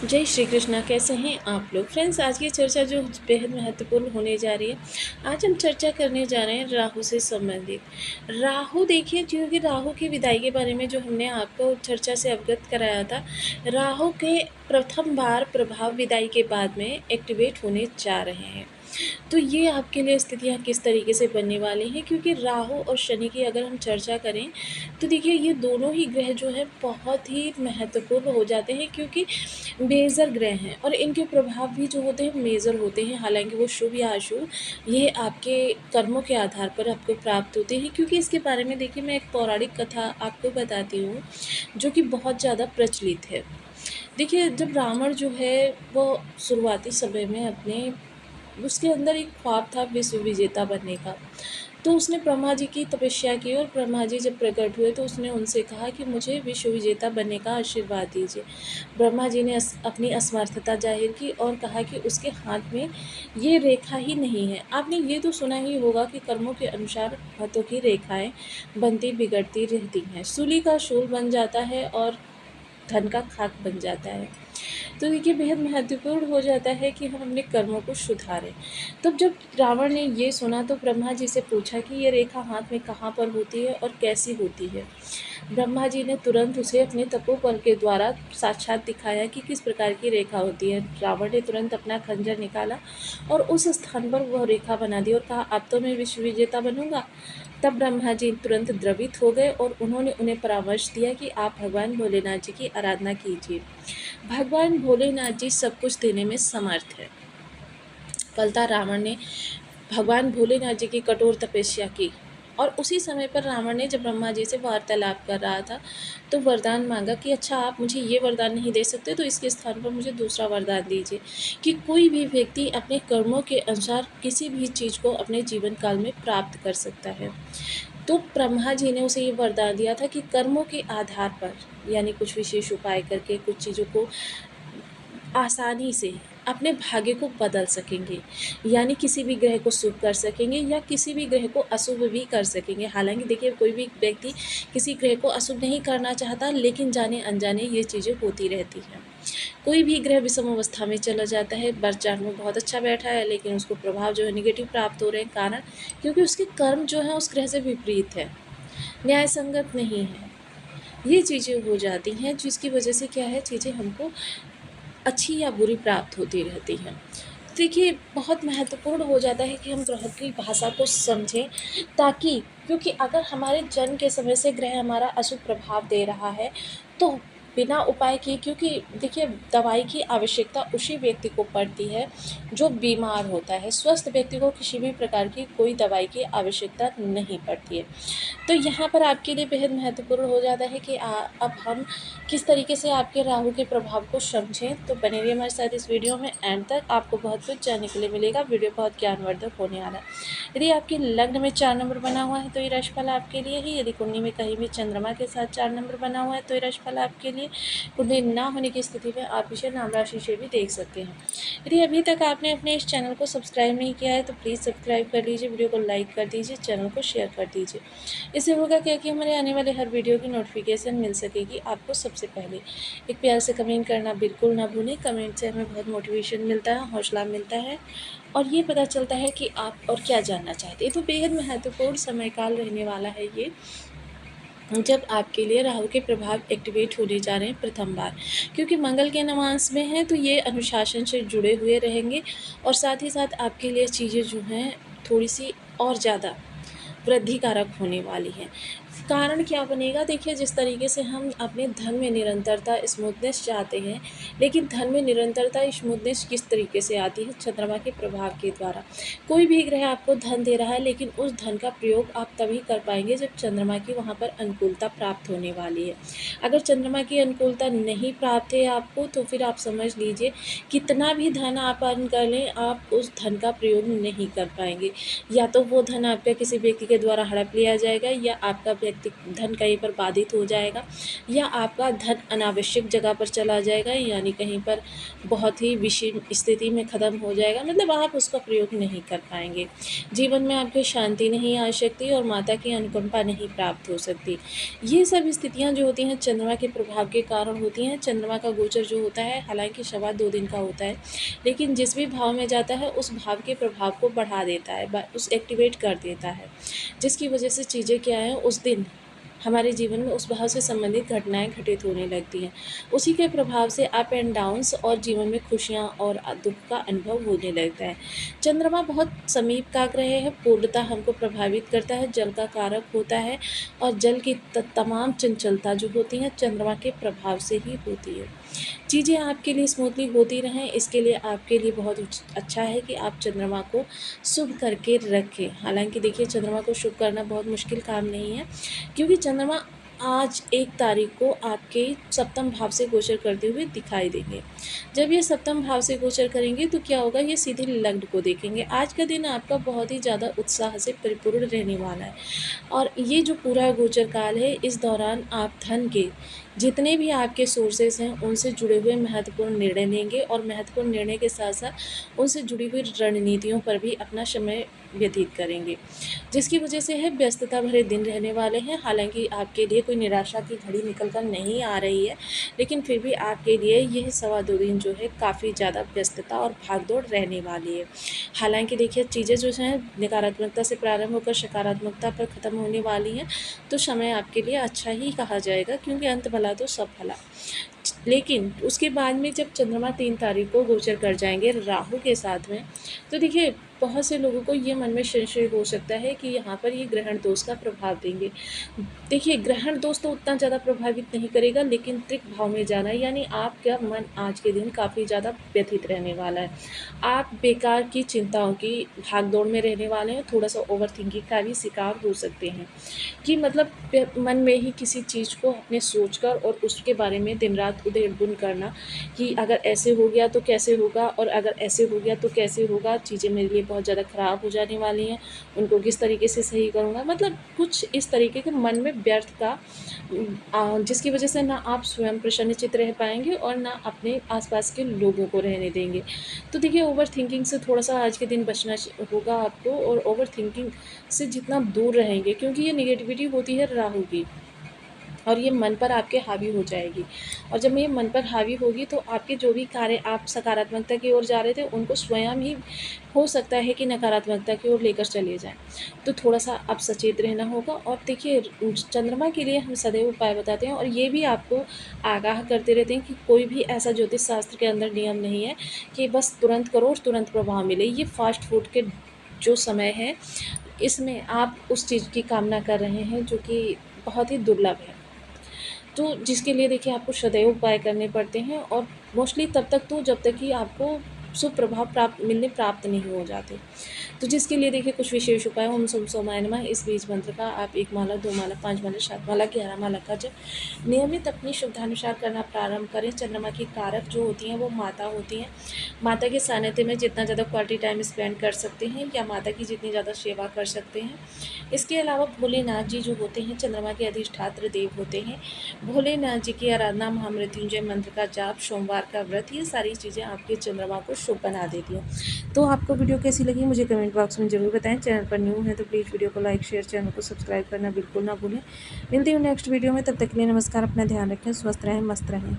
जय श्री कृष्णा। कैसे हैं आप लोग फ्रेंड्स। आज की चर्चा जो बेहद महत्वपूर्ण होने जा रही है। आज हम चर्चा करने जा रहे हैं राहु से संबंधित। राहु देखिए, क्योंकि राहु की विदाई के बारे में जो हमने आपको चर्चा से अवगत कराया था, राहु के प्रथम बार प्रभाव विदाई के बाद में एक्टिवेट होने जा रहे हैं। तो ये आपके लिए स्थितियाँ किस तरीके से बनने वाली हैं, क्योंकि राहु और शनि की अगर हम चर्चा करें तो देखिए ये दोनों ही ग्रह जो है बहुत ही महत्वपूर्ण हो जाते हैं, क्योंकि मेजर ग्रह हैं और इनके प्रभाव भी जो होते हैं मेजर होते हैं। हालांकि वो शुभ या अशुभ ये आपके कर्मों के आधार पर आपको प्राप्त होते हैं। क्योंकि इसके बारे में देखिए मैं एक पौराणिक कथा आपको बताती हूँ जो कि बहुत ज़्यादा प्रचलित है। देखिए जब रावण जो है वो शुरुआती समय में अपने उसके अंदर एक ख्वाब था विश्व विजेता बनने का। तो उसने ब्रह्मा जी की तपस्या की और ब्रह्मा जी जब प्रकट हुए तो उसने उनसे कहा कि मुझे विश्व विजेता बनने का आशीर्वाद दीजिए। ब्रह्मा जी ने अपनी असमर्थता जाहिर की और कहा कि उसके हाथ में ये रेखा ही नहीं है। आपने ये तो सुना ही होगा कि कर्मों के अनुसार हाथों की रेखाएं बनती बिगड़ती रहती हैं। सूली का शूल बन जाता है और धन का खाक बन जाता है। तो देखिए बेहद महत्वपूर्ण हो जाता है कि हम अपने कर्मों को सुधारें। तब जब रावण ने ये सुना तो ब्रह्मा जी से पूछा कि ये रेखा हाथ में कहाँ पर होती है और कैसी होती है। ब्रह्मा जी ने तुरंत उसे अपने तपोबल के द्वारा साक्षात दिखाया कि किस प्रकार की रेखा होती है। रावण ने तुरंत अपना खंजर निकाला और उस स्थान पर वह रेखा बना दी और कहा अब तो मैं विश्व विजेता बनूंगा। तब ब्रह्मा जी तुरंत द्रवित हो गए और उन्होंने उन्हें परामर्श दिया कि आप भगवान भोलेनाथ जी की आराधना कीजिए। भगवान भोलेनाथ जी सब कुछ देने में समर्थ है। फलतः रावण ने भगवान भोलेनाथ जी की कठोर तपस्या की और उसी समय पर रावण ने जब ब्रह्मा जी से वार्तालाप कर रहा था तो वरदान मांगा कि अच्छा आप मुझे ये वरदान नहीं दे सकते तो इसके स्थान पर मुझे दूसरा वरदान दीजिए कि कोई भी व्यक्ति अपने कर्मों के अनुसार किसी भी चीज़ को अपने जीवन काल में प्राप्त कर सकता है। तो ब्रह्मा जी ने उसे ये वरदान दिया था कि कर्मों के आधार पर, यानी कुछ विशेष उपाय करके कुछ चीज़ों को आसानी से अपने भाग्य को बदल सकेंगे। यानी किसी भी ग्रह को शुभ कर सकेंगे या किसी भी ग्रह को अशुभ भी कर सकेंगे। हालांकि देखिए कोई भी व्यक्ति किसी ग्रह को अशुभ नहीं करना चाहता, लेकिन जाने अनजाने ये चीज़ें होती रहती हैं। कोई भी ग्रह विषम अवस्था में चला जाता है, बर्थ चार्ट में बहुत अच्छा बैठा है लेकिन उसको प्रभाव जो है निगेटिव प्राप्त हो रहे हैं। कारण क्योंकि उसके कर्म जो है उस ग्रह से विपरीत है, न्याय संगत नहीं है। ये चीज़ें हो जाती हैं जिसकी वजह से क्या है, चीज़ें हमको अच्छी या बुरी प्राप्त होती रहती हैं। देखिए बहुत महत्वपूर्ण हो जाता है कि हम ग्रह की भाषा को समझें, ताकि क्योंकि अगर हमारे जन्म के समय से ग्रह हमारा अशुभ प्रभाव दे रहा है तो बिना उपाय किए, क्योंकि देखिए दवाई की आवश्यकता उसी व्यक्ति को पड़ती है जो बीमार होता है। स्वस्थ व्यक्ति को किसी भी प्रकार की कोई दवाई की आवश्यकता नहीं पड़ती है। तो यहाँ पर आपके लिए बेहद महत्वपूर्ण हो जाता है कि अब हम किस तरीके से आपके राहु के प्रभाव को समझें। तो बने रहिए हमारे साथ इस वीडियो में एंड तक, आपको बहुत कुछ जानने के लिए मिलेगा। वीडियो बहुत ज्ञानवर्धक होने वाला है। यदि आपके लग्न में 4 नंबर बना हुआ है तो ये राशिफल आपके लिए ही। यदि कुंडली में कहीं भी चंद्रमा के साथ 4 नंबर बना हुआ है तो ये राशिफल आपके लिए। कुंडली ना होने की स्थिति में आप इसे नाम राशि से भी देख सकते हैं। यदि अभी तक आपने अपने इस चैनल को सब्सक्राइब नहीं किया है तो प्लीज़ सब्सक्राइब कर लीजिए, वीडियो को लाइक कर दीजिए, चैनल को शेयर कर दीजिए। इससे होगा क्या कि हमारे आने वाले हर वीडियो की नोटिफिकेशन मिल सकेगी आपको सबसे पहले। एक प्यार से कमेंट करना बिल्कुल ना भूलें। कमेंट से हमें बहुत मोटिवेशन मिलता है, हौसला मिलता है और ये पता चलता है कि आप और क्या जानना चाहते हैं। तो बेहद महत्वपूर्ण समय काल रहने वाला है ये, जब आपके लिए राहु के प्रभाव एक्टिवेट होने जा रहे हैं प्रथम बार। क्योंकि मंगल के नवांश में हैं तो ये अनुशासन से जुड़े हुए रहेंगे और साथ ही साथ आपके लिए चीज़ें जो हैं थोड़ी सी और ज़्यादा वृद्धि कारक होने वाली है। कारण क्या बनेगा, देखिए जिस तरीके से हम अपने धन में निरंतरता स्मूथनेस चाहते हैं, लेकिन धन में निरंतरता स्मूथनेस किस तरीके से आती है, चंद्रमा के प्रभाव के द्वारा। कोई भी ग्रह आपको धन दे रहा है लेकिन उस धन का प्रयोग आप तभी कर पाएंगे जब चंद्रमा की वहाँ पर अनुकूलता प्राप्त होने वाली है। अगर चंद्रमा की अनुकूलता नहीं प्राप्त है आपको तो फिर आप समझ लीजिए कितना भी धन आप अर्न कर लें आप उस धन का प्रयोग नहीं कर पाएंगे। या तो वो धन आपका किसी व्यक्ति के द्वारा हड़प लिया जाएगा या आपका व्यक्ति धन कहीं पर बाधित हो जाएगा या आपका धन अनावश्यक जगह पर चला जाएगा, यानी कहीं पर बहुत ही विषम स्थिति में ख़त्म हो जाएगा, मतलब आप उसका प्रयोग नहीं कर पाएंगे। जीवन में आपको शांति नहीं आ सकती और माता की अनुकंपा नहीं प्राप्त हो सकती। ये सब स्थितियाँ जो होती हैं चंद्रमा के प्रभाव के कारण होती हैं। चंद्रमा का गोचर जो होता है हालांकि 2.25 दिन का होता है, लेकिन जिस भी भाव में जाता है उस भाव के प्रभाव को बढ़ा देता है, उस एक्टिवेट कर देता है, जिसकी वजह से चीज़ें क्या हैं उस दिन हमारे जीवन में उस भाव से संबंधित घटनाएं घटित होने लगती हैं। उसी के प्रभाव से अप एंड डाउन्स और जीवन में खुशियां और दुख का अनुभव होने लगता है। चंद्रमा बहुत समीप का ग्रह है, पूर्णतः हमको प्रभावित करता है, जल का कारक होता है और जल की तमाम चंचलता जो होती है चंद्रमा के प्रभाव से ही होती है। चीज़ें आपके लिए स्मूथली होती रहें, इसके लिए आपके लिए बहुत अच्छा है कि आप चंद्रमा को शुभ करके रखें। हालांकि देखिए चंद्रमा को शुभ करना बहुत मुश्किल काम नहीं है, क्योंकि चंद्रमा आज 1 तारीख को आपके सप्तम भाव से गोचर करते हुए दिखाई देंगे। जब ये सप्तम भाव से गोचर करेंगे तो क्या होगा, ये सीधे लग्न को देखेंगे। आज का दिन आपका बहुत ही ज़्यादा उत्साह से परिपूर्ण रहने वाला है और ये जो पूरा गोचर काल है इस दौरान आप धन के जितने भी आपके सोर्सेस हैं उनसे जुड़े हुए महत्वपूर्ण निर्णय लेंगे और महत्वपूर्ण निर्णय के साथ साथ उनसे जुड़ी हुई रणनीतियों पर भी अपना समय व्यतीत करेंगे, जिसकी वजह से है व्यस्तता भरे दिन रहने वाले हैं। हालांकि आपके लिए कोई निराशा की घड़ी निकल कर नहीं आ रही है, लेकिन फिर भी आपके लिए यह 2.25 दिन जो है काफ़ी ज़्यादा व्यस्तता और भागदौड़ रहने वाली है। हालांकि देखिए चीज़ें जो हैं नकारात्मकता से प्रारंभ होकर सकारात्मकता पर ख़त्म होने वाली हैं, तो समय आपके लिए अच्छा ही कहा जाएगा, क्योंकि अंत भला तो सब भला। लेकिन उसके बाद में जब चंद्रमा 3 तारीख को गोचर कर जाएंगे राहु के साथ में, तो देखिए बहुत से लोगों को ये मन में संशय हो सकता है कि यहाँ पर ये ग्रहण दोष का प्रभाव देंगे। देखिए ग्रहण दोष तो उतना ज़्यादा प्रभावित नहीं करेगा, लेकिन त्रिक भाव में जाना है, यानी आपका मन आज के दिन काफ़ी ज़्यादा व्यथित रहने वाला है। आप बेकार की चिंताओं की भागदौड़ में रहने वाले हैं, थोड़ा सा ओवर थिंकिंग का भी शिकार हो सकते हैं कि मतलब मन में ही किसी चीज़ को अपने सोचकर और उसके बारे में दिन रात उधेड़-बुन करना कि अगर ऐसे हो गया तो कैसे होगा और अगर ऐसे हो गया तो कैसे होगा, चीज़ें मेरे लिए बहुत ज़्यादा ख़राब हो जाने वाली हैं, उनको किस तरीके से सही करूँगा, मतलब कुछ इस तरीके के मन में व्यर्थ का जिसकी वजह से ना आप स्वयं प्रसन्नचित्त रह पाएंगे और ना अपने आसपास के लोगों को रहने देंगे। तो देखिए ओवर थिंकिंग से थोड़ा सा आज के दिन बचना होगा आपको, और ओवर थिंकिंग से जितना दूर रहेंगे, क्योंकि ये निगेटिविटी होती है राहु की और ये मन पर आपके हावी हो जाएगी, और जब ये मन पर हावी होगी तो आपके जो भी कार्य आप सकारात्मकता की ओर जा रहे थे उनको स्वयं ही हो सकता है कि नकारात्मकता की ओर लेकर चले जाएं। तो थोड़ा सा आप सचेत रहना होगा। और देखिए चंद्रमा के लिए हम सदैव उपाय बताते हैं और ये भी आपको आगाह करते रहते हैं कि कोई भी ऐसा ज्योतिष शास्त्र के अंदर नियम नहीं है कि बस तुरंत करो और तुरंत प्रभाव मिले। ये फास्ट फूड के जो समय है इसमें आप उस चीज़ की कामना कर रहे हैं जो कि बहुत ही दुर्लभ है, तो जिसके लिए देखिए आपको सदैव उपाय करने पड़ते हैं और मोस्टली तब तक तो जब तक कि आपको शुभ प्रभाव प्राप्त नहीं हो जाते। तो जिसके लिए देखिए कुछ विशेष उपाय ओम सोम सोमाय नमः इस बीज मंत्र का आप 1 माला 2 माला 5 माला 7 माला 11 माला का जब नियमित अपनी शुद्धानुसार करना प्रारंभ करें। चंद्रमा की कारक जो होती हैं वो माता होती हैं। माता के सानिध्य में जितना ज़्यादा क्वालिटी टाइम स्पेंड कर सकते हैं या माता की जितनी ज़्यादा सेवा कर सकते हैं। इसके अलावा भोलेनाथ जी जो होते हैं चंद्रमा के अधिष्ठात्र देव होते हैं। भोलेनाथ जी की आराधना, महामृत्युंजय मंत्र का जाप, सोमवार का व्रत, ये सारी चीज़ें आपके चंद्रमा को शुभ बना देती हैं। तो आपको वीडियो कैसी लगी मुझे कमेंट बॉक्स में ज़रूर बताएं। चैनल पर न्यू है तो प्लीज़ वीडियो को लाइक शेयर, चैनल को सब्सक्राइब करना बिल्कुल ना भूलें। मिलती हूँ नेक्स्ट वीडियो में, तब तक के लिए नमस्कार। अपना ध्यान रखें, स्वस्थ रहें, मस्त रहें।